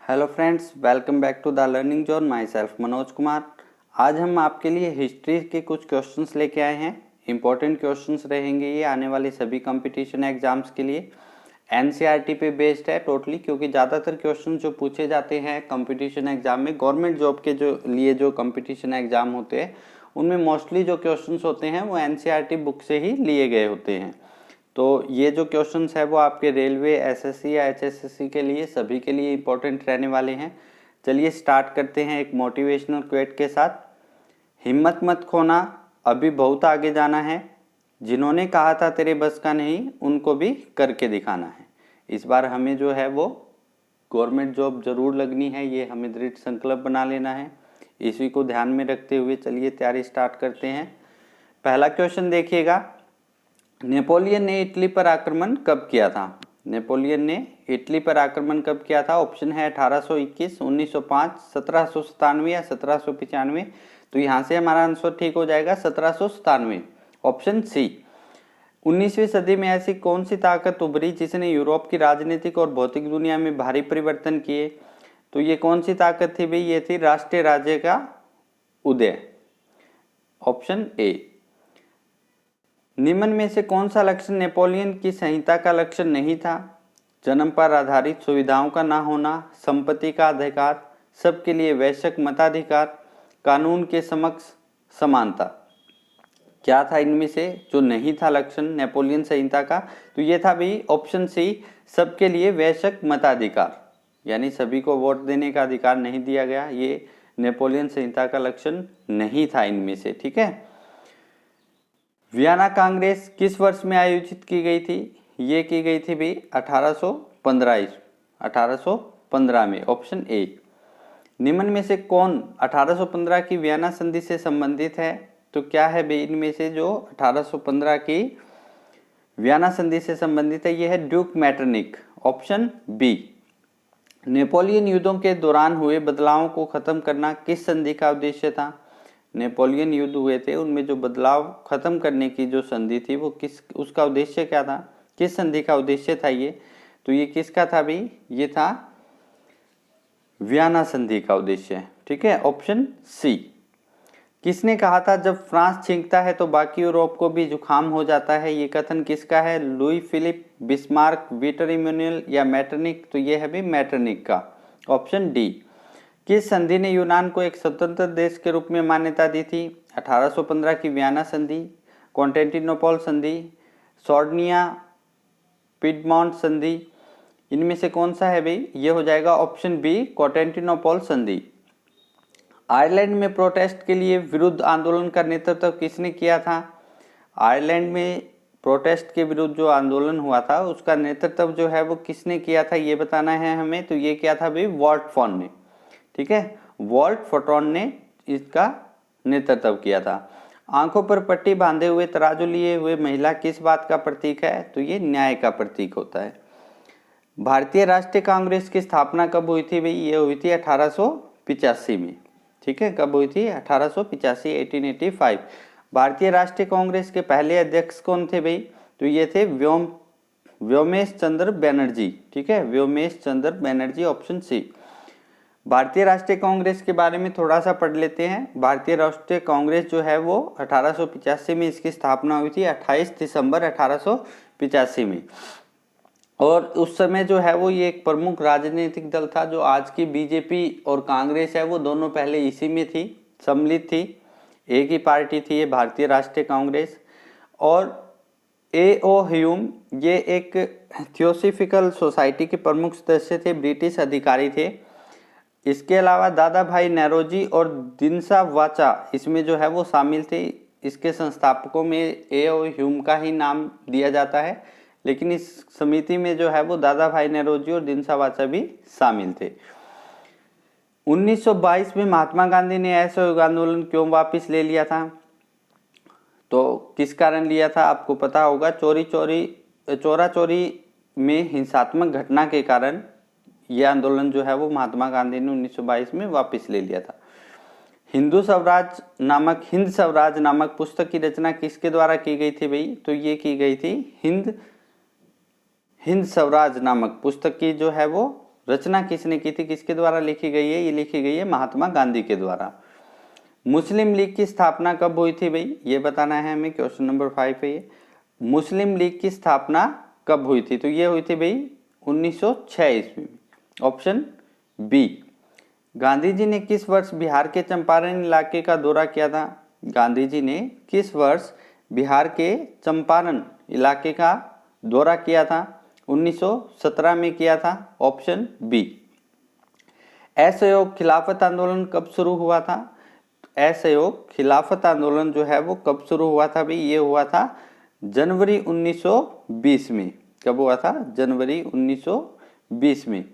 Hello friends, welcome back to the learning zone. Myself Manoj Kumar. आज हम आपके लिए हिस्ट्री के कुछ क्वेश्चंस लेके आए हैं। इंपॉर्टेंट क्वेश्चंस रहेंगे ये आने वाले सभी कंपटीशन एग्जाम्स के लिए। एनसीईआरटी पे बेस्ड है टोटली, क्योंकि ज़्यादातर क्वेश्चन जो पूछे जाते हैं कंपटीशन एग्जाम में, गवर्नमेंट जॉब के जो कंपटीशन एग्जाम होते हैं उनमें मोस्टली जो क्वेश्चंस होते हैं वो एनसीईआरटी बुक से ही लिए गए होते हैं। तो ये जो क्वेश्चंस है वो आपके रेलवे, एसएससी या एचएसएससी के लिए सभी के लिए इम्पोर्टेंट रहने वाले हैं। चलिए स्टार्ट करते हैं एक मोटिवेशनल क्वेट के साथ। हिम्मत मत खोना, अभी बहुत आगे जाना है। जिन्होंने कहा था तेरे बस का नहीं, उनको भी करके दिखाना है। इस बार हमें जो है वो गवर्नमेंट जॉब जरूर लगनी है, ये हमें दृढ़ संकल्प बना लेना है। इसी को ध्यान में रखते हुए चलिए तैयारी स्टार्ट करते हैं। पहला क्वेश्चन देखिएगा, नेपोलियन ने इटली पर आक्रमण कब किया था? नेपोलियन ने इटली पर आक्रमण कब किया था? ऑप्शन है 1821, 1905, 1797 या 1795। तो यहाँ से हमारा आंसर ठीक हो जाएगा 1797, ऑप्शन सी। 19वीं सदी में ऐसी कौन सी ताकत उभरी जिसने यूरोप की राजनीतिक और भौतिक दुनिया में भारी परिवर्तन किए? तो ये कौन सी ताकत थी भाई? ये थी राष्ट्रीय राज्य का उदय, ऑप्शन ए। निम्न में से कौन सा लक्षण नेपोलियन की संहिता का लक्षण नहीं था? जन्म पर आधारित सुविधाओं का ना होना, संपत्ति का अधिकार, सबके लिए वैश्विक मताधिकार, कानून के समक्ष समानता। क्या था इनमें से जो नहीं था लक्षण नेपोलियन संहिता का? तो ये था भाई ऑप्शन सी, सबके लिए वैश्विक मताधिकार, यानी सभी को वोट देने का अधिकार नहीं दिया गया। ये नेपोलियन संहिता का लक्षण नहीं था इनमें से, ठीक है। वियना कांग्रेस किस वर्ष में आयोजित की गई थी? ये की गई थी भी 1815 में, ऑप्शन ए। निम्न में से कौन 1815 की वियना संधि से संबंधित है? तो क्या है भाई इनमें से जो 1815 की वियना संधि से संबंधित है? ये है Duke Metternich, option B. Napoleon युद्धों के दौरान हुए बदलावों को खत्म करना किस संधि का उद्देश्य था? नेपोलियन युद्ध हुए थे, उनमें जो बदलाव खत्म करने की जो संधि थी वो उसका उद्देश्य क्या था? किस संधि का उद्देश्य था ये? तो ये किसका था भाई? ये था वियना संधि का उद्देश्य, ठीक है, ऑप्शन सी। किसने कहा था जब फ्रांस छींकता है तो बाकी यूरोप को भी जुकाम हो जाता है? ये कथन किसका है? Louis Philippe, Bismarck, Victor Emmanuel या मैटरनिक? तो ये है भाई मैटरनिक का, ऑप्शन डी। किस संधि ने यूनान को एक स्वतंत्र देश के रूप में मान्यता दी थी? 1815 की वियना संधि, कॉन्स्टेंटिनोपल संधि, सोर्डिया पिडमॉन्ट संधि। इनमें से कौन सा है भाई? ये हो जाएगा ऑप्शन बी, कॉन्स्टेंटिनोपल संधि। आयरलैंड में प्रोटेस्ट के लिए विरुद्ध आंदोलन का नेतृत्व किसने किया था? आयरलैंड में प्रोटेस्ट के विरुद्ध जो आंदोलन हुआ था उसका नेतृत्व जो है वो किसने किया था, ये बताना है हमें। तो ये किया था भाई वॉल्टफॉन ने, ठीक है, वॉल्टफॉन ने इसका नेतृत्व किया था। आंखों पर पट्टी बांधे हुए तराजू लिए हुए महिला किस बात का प्रतीक है? तो ये न्याय का प्रतीक होता है। भारतीय राष्ट्रीय कांग्रेस की स्थापना कब हुई थी भाई? ये हुई थी 1885 में, ठीक है। कब हुई थी? 1885, 1885। भारतीय राष्ट्रीय कांग्रेस के पहले अध्यक्ष कौन थे भाई? तो ये थे व्योमेश चंद्र बनर्जी, ठीक है, व्योमेश चंद्र बनर्जी, ऑप्शन सी। भारतीय राष्ट्रीय कांग्रेस के बारे में थोड़ा सा पढ़ लेते हैं। भारतीय राष्ट्रीय कांग्रेस जो है वो 1885 में इसकी स्थापना हुई थी, 28 दिसंबर 1885 में। और उस समय जो है वो ये एक प्रमुख राजनीतिक दल था। जो आज की बीजेपी और कांग्रेस है वो दोनों पहले इसी में थी, सम्मिलित थी, एक ही पार्टी थी ये भारतीय राष्ट्रीय कांग्रेस। और A.O. ह्यूम ये एक थियोसॉफिकल सोसाइटी के प्रमुख सदस्य थे, ब्रिटिश अधिकारी थे। इसके अलावा दादा भाई नौरोजी और दिनसा वाचा इसमें जो है वो शामिल थे। इसके संस्थापकों में A.O. ह्यूम का ही नाम दिया जाता है, लेकिन इस समिति में जो है वो दादा भाई नौरोजी और दिनसा वाचा भी शामिल थे। 1922 में महात्मा गांधी ने असहयोग आंदोलन क्यों वापस ले लिया था? तो किस कारण लिया था आपको पता होगा, चोरा चोरी में हिंसात्मक घटना के कारण यह आंदोलन जो है वो महात्मा गांधी ने 1922 में वापस ले लिया था। हिंद स्वराज नामक पुस्तक की रचना किसके द्वारा की गई थी भाई? तो ये की गई थी हिंद स्वराज नामक पुस्तक की जो है वो रचना किसने की थी, किसके द्वारा लिखी गई है, ये लिखी गई है महात्मा गांधी के द्वारा। मुस्लिम लीग की स्थापना कब हुई थी भाई, ये बताना है हमें, क्वेश्चन नंबर 5 है ये। मुस्लिम लीग की स्थापना कब हुई थी, तो ये हुई थी भाई 1906 ईस्वी में, ऑप्शन बी। गांधी जी ने किस वर्ष बिहार के चंपारण इलाके का दौरा किया था, गांधी जी ने किस वर्ष बिहार के चंपारण इलाके का दौरा किया था, 1917 में किया था, ऑप्शन बी। असहयोग खिलाफत आंदोलन कब शुरू हुआ था, असहयोग खिलाफत आंदोलन जो है वो कब शुरू हुआ था भाई, ये हुआ था जनवरी 1920 में। कब हुआ था, जनवरी 1920 में।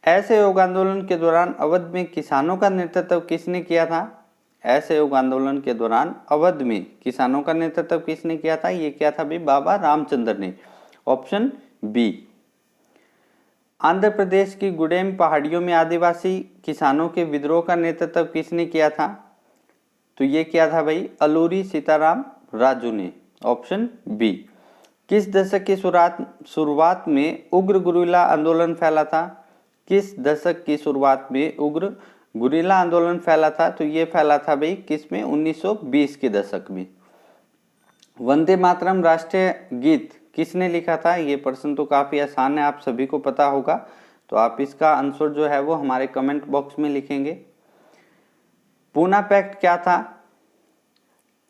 असहयोग आंदोलन के दौरान अवध में किसानों का नेतृत्व किसने किया था, असहयोग आंदोलन के दौरान अवध में किसानों का नेतृत्व किसने किया था, ये किया था भाई बाबा रामचंद्र ने, ऑप्शन बी। आंध्र प्रदेश की गुडेम पहाड़ियों में आदिवासी किसानों के विद्रोह का नेतृत्व किसने किया था, तो ये किया था भाई अलूरी सीताराम राजू ने, ऑप्शन बी। किस दशक की शुरुआत में उग्र गुरिल्ला आंदोलन फैला था, किस दशक की शुरुआत में उग्र गुरिल्ला आंदोलन फैला था, तो ये फैला था भाई किसमें, 1920 के दशक में। वंदे मातरम राष्ट्रीय गीत किसने लिखा था, ये प्रश्न तो काफी आसान है, आप सभी को पता होगा, तो आप इसका आंसर जो है वो हमारे कमेंट बॉक्स में लिखेंगे। पूना पैक्ट क्या था,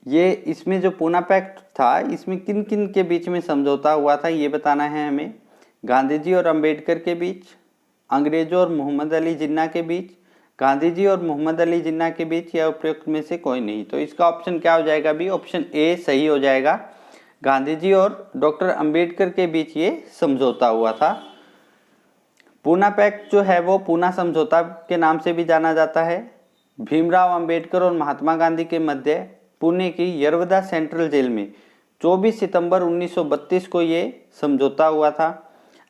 ये इसमें जो पूना पैक्ट था इसमें किन किन के बीच में समझौता हुआ था, ये बताना है हमें। गांधी जी और अंबेडकर के बीच, अंग्रेजों और मोहम्मद अली जिन्ना के बीच, गांधी जी और मोहम्मद अली जिन्ना के बीच, या उपयुक्त में से कोई नहीं। तो इसका ऑप्शन क्या हो जाएगा भी, ऑप्शन ए सही हो जाएगा। गांधी जी और डॉक्टर अंबेडकर के बीच ये समझौता हुआ था। पूना पैक्ट जो है वो पूना समझौता के नाम से भी जाना जाता है। भीमराव अंबेडकर और महात्मा गांधी के मध्य पुणे की यरवदा सेंट्रल जेल में 24 सितंबर 1932 को ये समझौता हुआ था।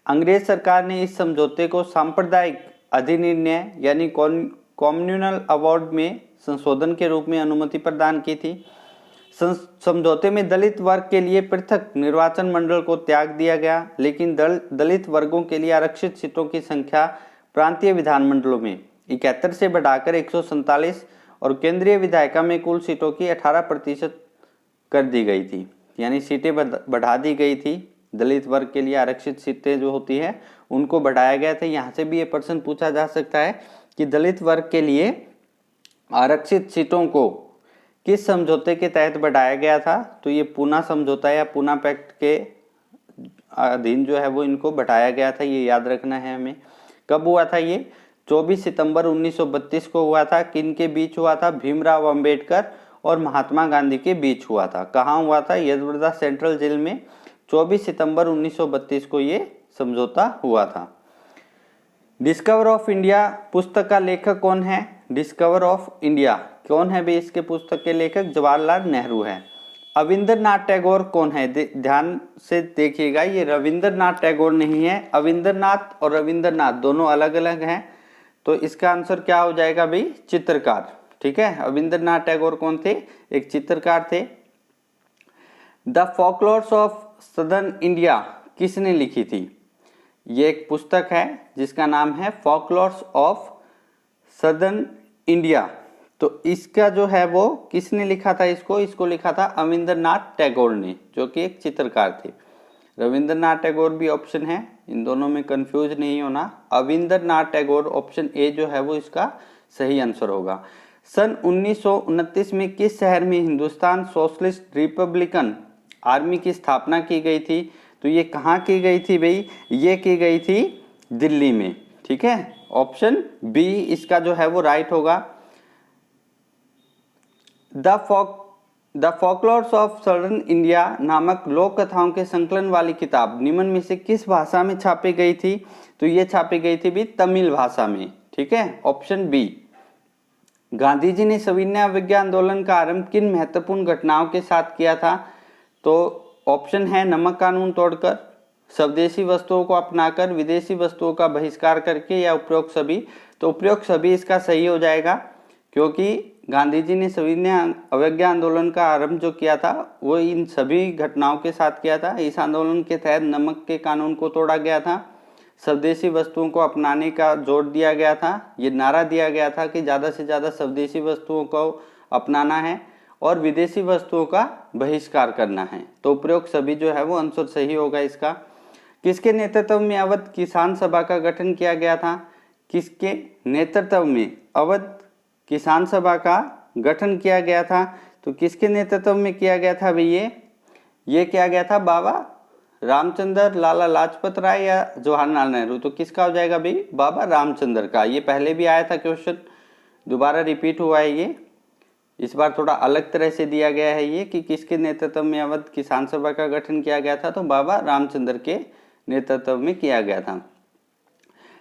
अंग्रेज सरकार ने इस समझौते को सांप्रदायिक अधिनिर्णय यानी कॉम्युनल अवार्ड में संशोधन के रूप में अनुमति प्रदान की थी। समझौते में दलित वर्ग के लिए पृथक निर्वाचन मंडल को त्याग दिया गया, लेकिन दलित वर्गों के लिए आरक्षित सीटों की संख्या प्रांतीय विधानमंडलों में 71 से बढ़ाकर 147 और केंद्रीय विधायिका में कुल सीटों की 18% कर दी गई थी, यानी सीटें बढ़ा दी गई थी। दलित वर्ग के लिए आरक्षित सीटें जो होती है उनको बढ़ाया गया था। यहाँ से भी ये प्रश्न पूछा जा सकता है कि दलित वर्ग के लिए आरक्षित सीटों को किस समझौते के तहत बढ़ाया गया था, तो ये पूना समझौता या पूना पैक्ट के अधीन जो है वो इनको बढ़ाया गया था, ये याद रखना है हमें। कब हुआ था ये, 24 सितंबर 1932 को हुआ था। किन के बीच हुआ था, भीमराव अंबेडकर और महात्मा गांधी के बीच हुआ था। कहाँ हुआ था, यरवदा सेंट्रल जेल में 24 सितंबर 1932 को ये समझौता हुआ था। डिस्कवर ऑफ इंडिया पुस्तक का लेखक कौन है, डिस्कवर ऑफ इंडिया कौन है भी, इसके पुस्तक के लेखक जवाहरलाल नेहरू है। अविंद्रनाथ टैगोर कौन है, ध्यान से देखिएगा, ये रविंद्रनाथ टैगोर नहीं है। अविंद्रनाथ और रविंद्रनाथ दोनों अलग अलग हैं, तो इसका आंसर क्या हो जाएगा भाई, चित्रकार। ठीक है, अविंद्रनाथ टैगोर कौन थे, एक चित्रकार थे। The folklores of southern India किसने लिखी थी, ये एक पुस्तक है जिसका नाम है फोकलोर्स ऑफ सदर्न इंडिया। तो इसका जो है वो किसने लिखा था, इसको लिखा था अविंद्रनाथ टैगोर ने, जो कि एक चित्रकार थे। रविंद्रनाथ टैगोर भी ऑप्शन है, इन दोनों में कंफ्यूज नहीं होना। अविंद्रनाथ टैगोर ऑप्शन ए जो है वो इसका सही आंसर होगा। सन 1929 में किस शहर में हिंदुस्तान सोशलिस्ट रिपब्लिकन आर्मी की स्थापना की गई थी, तो ये कहाँ की गई थी भाई, ये की गई थी दिल्ली में। ठीक है, ऑप्शन बी इसका जो है वो राइट होगा। The folklores of southern India नामक लोक कथाओं के संकलन वाली किताब निम्न में से किस भाषा में छापी गई थी, तो ये छापी गई थी भी तमिल भाषा में। ठीक है, ऑप्शन बी। गांधी जी ने सविनय अवज्ञा आंदोलन का आरंभ किन महत्वपूर्ण घटनाओं के साथ किया था, तो ऑप्शन है नमक कानून तोड़कर, स्वदेशी वस्तुओं को अपनाकर, विदेशी वस्तुओं का बहिष्कार करके, या उपरोक्त सभी। तो उपरोक्त सभी इसका सही हो जाएगा, क्योंकि गांधी जी ने सविनय अवज्ञा आंदोलन का आरंभ जो किया था वो इन सभी घटनाओं के साथ किया था। इस आंदोलन के तहत नमक के कानून को तोड़ा गया था, स्वदेशी वस्तुओं को अपनाने का जोर दिया गया था। ये नारा दिया गया था कि ज़्यादा से ज़्यादा स्वदेशी वस्तुओं को अपनाना है और विदेशी वस्तुओं का बहिष्कार करना है। तो उपरोक्त सभी जो है वो आंसर सही होगा इसका। किसके नेतृत्व में अवध किसान सभा का गठन किया गया था? किसके नेतृत्व में अवध किसान सभा का गठन किया गया था? तो किसके नेतृत्व में किया गया था भाई? ये किया गया था बाबा रामचंद्र, लाला लाजपत राय या जवाहरलाल नेहरू? तो किसका हो जाएगा भाई? बाबा रामचंद्र का। ये पहले भी आया था क्वेश्चन, दोबारा रिपीट हुआ है ये। इस बार थोड़ा अलग तरह से दिया गया है ये कि किसके नेतृत्व में अवध किसान सभा का गठन किया गया था? तो बाबा रामचंद्र के नेतृत्व में किया गया था।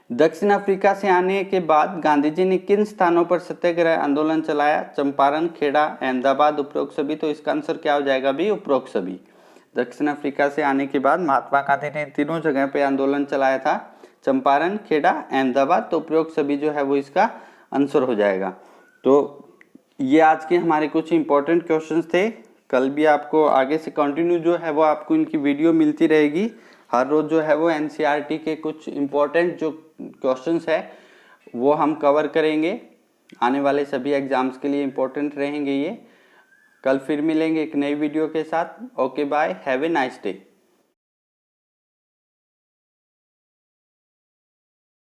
दक्षिण अफ्रीका से आने के बाद गांधी जी ने किन स्थानों पर सत्याग्रह आंदोलन चलाया? चंपारण, खेड़ा, अहमदाबाद, उपरोक्त सभी? तो इसका आंसर क्या हो जाएगा भी? उपरोक्त सभी। दक्षिण अफ्रीका से आने के बाद महात्मा गांधी ने तीनों जगह पे आंदोलन चलाया था, चंपारण, खेड़ा, अहमदाबाद। तो उपरोक्त सभी जो है वो इसका आंसर हो जाएगा। तो ये आज के हमारे कुछ इंपॉर्टेंट क्वेश्चंस थे। कल भी आपको आगे से कंटिन्यू जो है वो आपको इनकी वीडियो मिलती रहेगी। हर रोज जो है वो एनसीईआरटी के कुछ इंपॉर्टेंट जो क्वेश्चंस है वो हम कवर करेंगे। आने वाले सभी एग्जाम्स के लिए इंपॉर्टेंट रहेंगे ये। कल फिर मिलेंगे एक नई वीडियो के साथ। Okay bye, have a nice day.